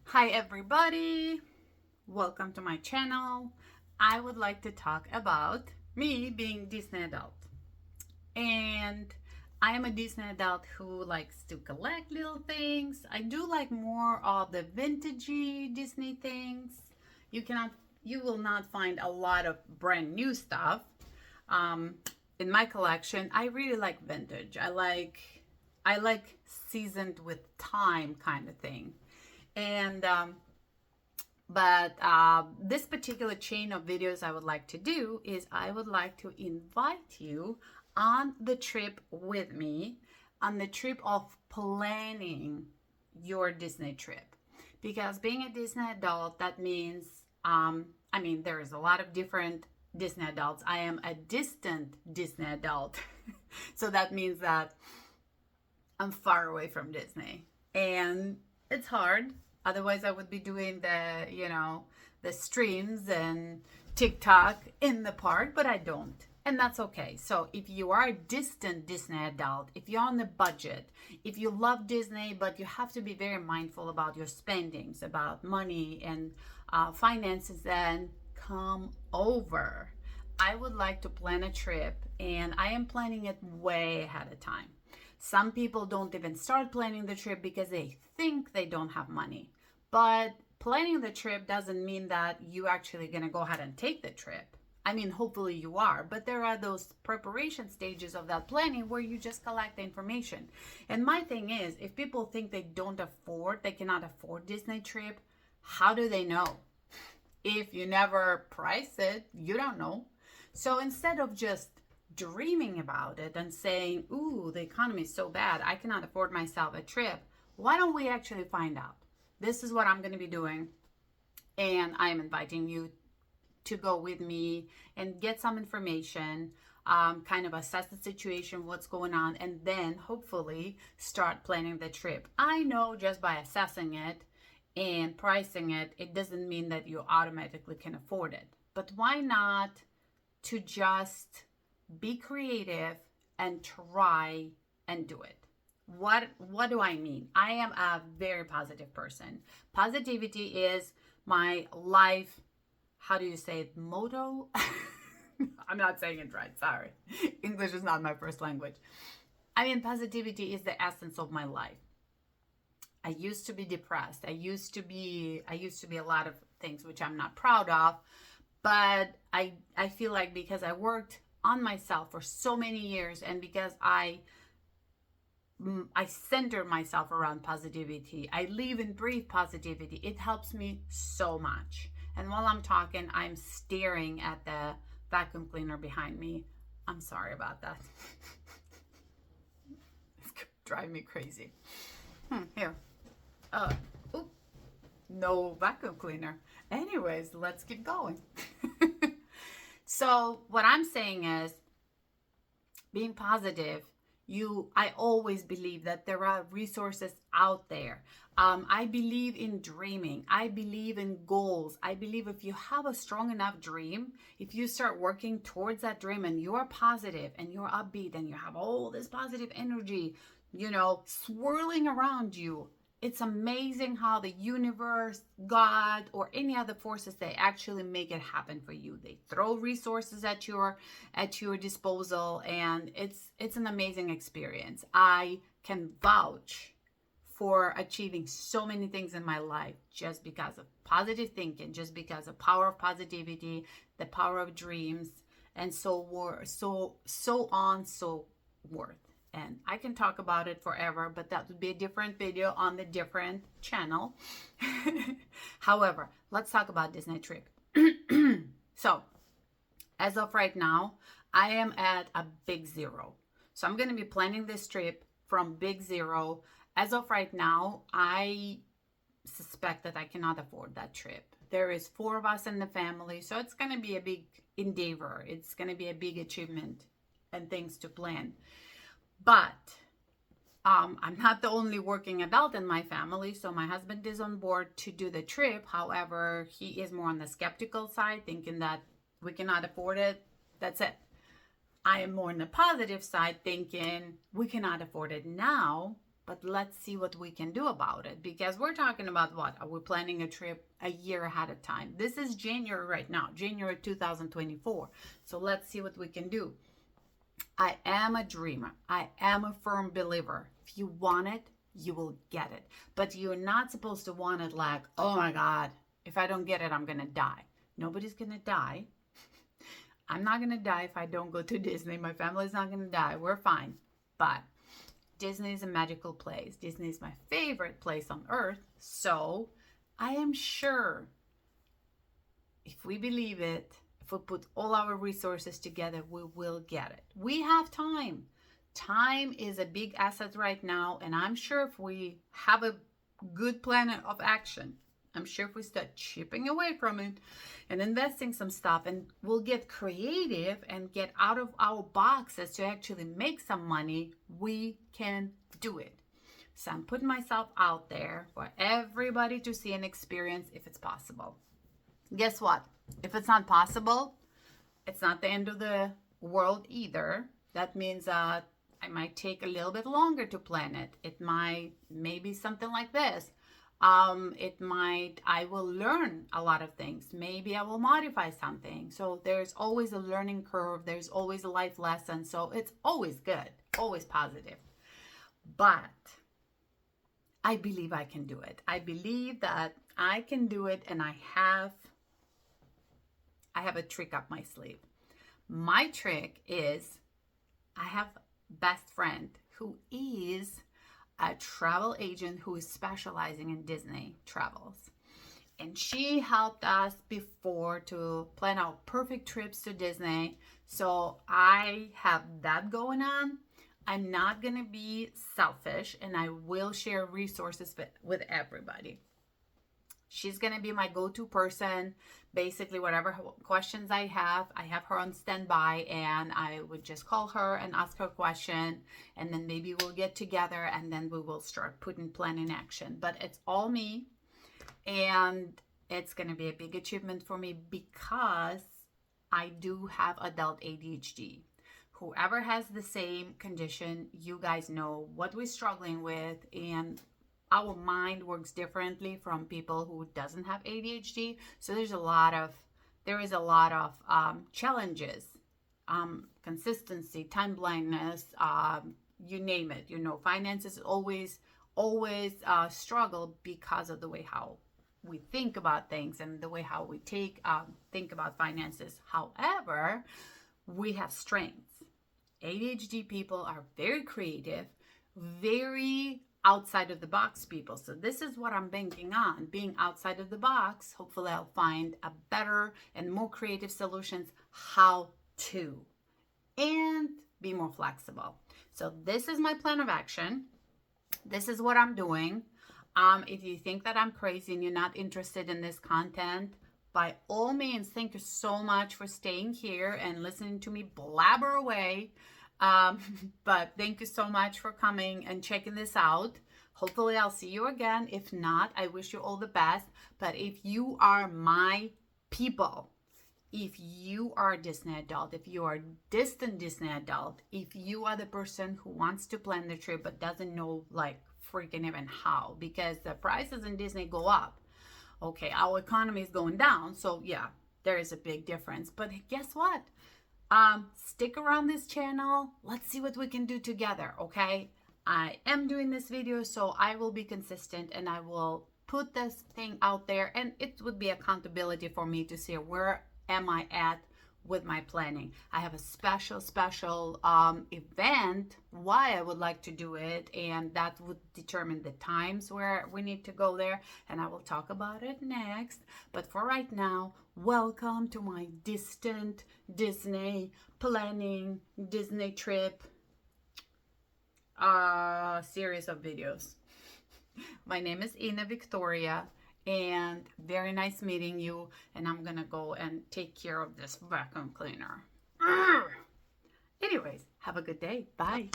Hi everybody, welcome to my channel. I would like to talk about me being Disney adult. And I am a Disney adult who likes to collect little things. I do like more of the vintagey Disney things. You cannot you will not find a lot of brand new stuff. Um, in my collection, I really like vintage. I like seasoned with time kind of thing. And but this particular chain of videos I would like to do is I would like to invite you on the trip with me, on the trip of planning your Disney trip. Because being a Disney adult, that means, there is a lot of different Disney adults. I am a distant Disney adult. So that means that I'm far away from Disney. And it's hard. Otherwise, I would be doing the streams and TikTok in the park, but I don't. And that's okay. So if you are a distant Disney adult, if you're on the budget, if you love Disney, but you have to be very mindful about your spendings, about money and finances, then come over. I would like to plan a trip, and I am planning it way ahead of time. Some people don't even start planning the trip because they think they don't have money. But planning the trip doesn't mean that you actually going to go ahead and take the trip. Hopefully you are, but there are those preparation stages of that planning where you just collect the information. And my thing is, if people think they cannot afford Disney trip, how do they know? If you never price it, you don't know. So instead of just dreaming about it and saying, ooh, the economy is so bad, I cannot afford myself a trip, why don't we actually find out? This is what I'm going to be doing. And I am inviting you to go with me and get some information, kind of assess the situation, what's going on, and then hopefully start planning the trip. I know just by assessing it and pricing it, it doesn't mean that you automatically can afford it. But why not to just be creative and try and do it? What do I mean? I am a very positive person. Positivity is my life, how do you say it, motto? I'm not saying it right, sorry. English is not my first language. Positivity is the essence of my life. I used to be depressed. I used to be a lot of things which I'm not proud of, but I feel like because I worked on myself for so many years, and because I center myself around positivity, I live and breathe positivity, it helps me so much. And while I'm talking, I'm staring at the vacuum cleaner behind me. I'm sorry about that. It's driving me crazy. Here. Uh, oh, no vacuum cleaner. Anyways, let's keep going. So what I'm saying is, being positive, I always believe that there are resources out there. I believe in dreaming. I believe in goals. I believe if you have a strong enough dream, if you start working towards that dream and you're positive and you're upbeat and you have all this positive energy, swirling around you, it's amazing how the universe, God, or any other forces, they actually make it happen for you. They throw resources at your disposal, and it's an amazing experience. I can vouch for achieving so many things in my life just because of positive thinking, just because of power of positivity, the power of dreams, and so on, so worth. And I can talk about it forever, but that would be a different video on the different channel. However, let's talk about Disney trip. So, as of right now, I am at a big zero. So I'm going to be planning this trip from big zero. As of right now, I suspect that I cannot afford that trip. There is 4 of us in the family, so it's going to be a big endeavor. It's going to be a big achievement and things to plan. But I'm not the only working adult in my family, so my husband is on board to do the trip. However, he is more on the skeptical side, thinking that we cannot afford it. That's it. I am more on the positive side, thinking we cannot afford it now, but let's see what we can do about it, because we're talking about what? Are we planning a trip a year ahead of time? This is January right now, January 2024. So let's see what we can do. I am a dreamer. I am a firm believer. If you want it, you will get it. But you're not supposed to want it like, oh my God, if I don't get it, I'm going to die. Nobody's going to die. I'm not going to die if I don't go to Disney. My family's not going to die. We're fine. But Disney is a magical place. Disney is my favorite place on earth. So I am sure if we believe it, if we put all our resources together, we will get it. We have time. Time is a big asset right now. And I'm sure if we have a good plan of action, I'm sure if we start chipping away from it and investing some stuff, and we'll get creative and get out of our boxes to actually make some money, we can do it. So I'm putting myself out there for everybody to see and experience if it's possible. Guess what? If it's not possible, it's not the end of the world either. That means I might take a little bit longer to plan it. It might maybe something like this. I will learn a lot of things. Maybe I will modify something. So there's always a learning curve. There's always a life lesson. So it's always good, always positive. But I believe I can do it. I believe that I can do it, and I have a trick up my sleeve. My trick is I have a best friend who is a travel agent who is specializing in Disney travels. And she helped us before to plan out perfect trips to Disney. So I have that going on. I'm not going to be selfish, and I will share resources with everybody. She's going to be my go-to person. Basically, whatever questions I have her on standby, and I would just call her and ask her a question, and then maybe we'll get together and then we will start putting plan in action. But it's all me, and it's going to be a big achievement for me because I do have adult ADHD. Whoever has the same condition, you guys know what we're struggling with, and our mind works differently from people who doesn't have ADHD. So there is a lot of challenges, consistency, time blindness, you name it. Finances always struggle because of the way how we think about things and the way how we think about finances. However, we have strengths. ADHD people are very creative, very outside of the box people. So this is what I'm banking on, being outside of the box. Hopefully I'll find a better and more creative solutions how to, and be more flexible. So this is my plan of action. This is what I'm doing. If you think that I'm crazy and you're not interested in this content, by all means, thank you so much for staying here and listening to me blabber away. But thank you so much for coming and checking this out. Hopefully I'll see you again. If not, I wish you all the best. But if you are my people, if you are a Disney adult, if you are a distant Disney adult, if you are the person who wants to plan the trip but doesn't know like freaking even how, because the prices in Disney go up. Okay, our economy is going down. So yeah, there is a big difference. But guess what? Stick around this channel. Let's see what we can do together, okay? I am doing this video, so I will be consistent and I will put this thing out there, and it would be accountability for me to see where am I at with my planning. I have a special event why I would like to do it, and that would determine the times where we need to go there, and I will talk about it next. But for right now, welcome to my distant Disney planning, Disney trip series of videos. My name is Ina Victoria, and very nice meeting you, and I'm gonna go and take care of this vacuum cleaner. Anyways, have a good day. Bye.